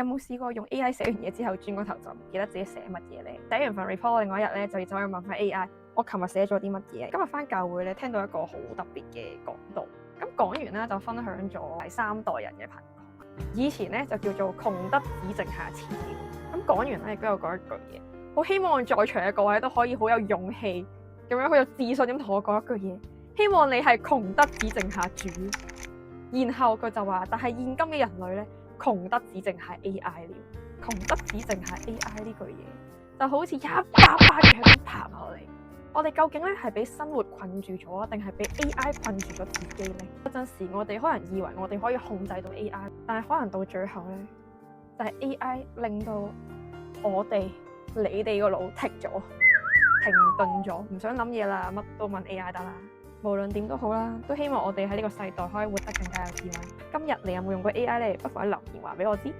有冇試過用 AI 寫完嘢之後，轉個頭就唔記得自己寫乜嘢咧？寫完份 report，另外一日咧就要走去問翻 AI，我琴日寫咗啲乜嘢？今日翻教會咧，聽到一個好特別嘅講道。咁講完啦，就分享咗第三代人嘅貧窮。以前咧就叫做窮得只剩下錢了。咁講完咧，亦都有講一句嘢，好希望在場嘅各位都可以好有勇氣咁樣，好有自信咁同我講一句嘢，希望你係窮得只剩下主。然後佢就話，但係現今嘅人類咧，窮得只剩下 AI 了。窮得只剩下 AI 呢句嘢，就好似一巴巴嘅咁拍落嚟。我哋究竟咧係俾生活困住咗，定係俾 AI 困住咗自己咧？有陣時我哋可能以為我哋可以控制到 AI，但係可能到最後咧，就係 AI 令到我哋、你哋個腦停咗、停頓咗，唔想諗嘢啦，乜都問 AI 得啦。無論點都好啦，都希望我哋喺呢個世代可以活得更加有智慧。今日你有冇用過 AI 咧？不妨喺留言話俾我知。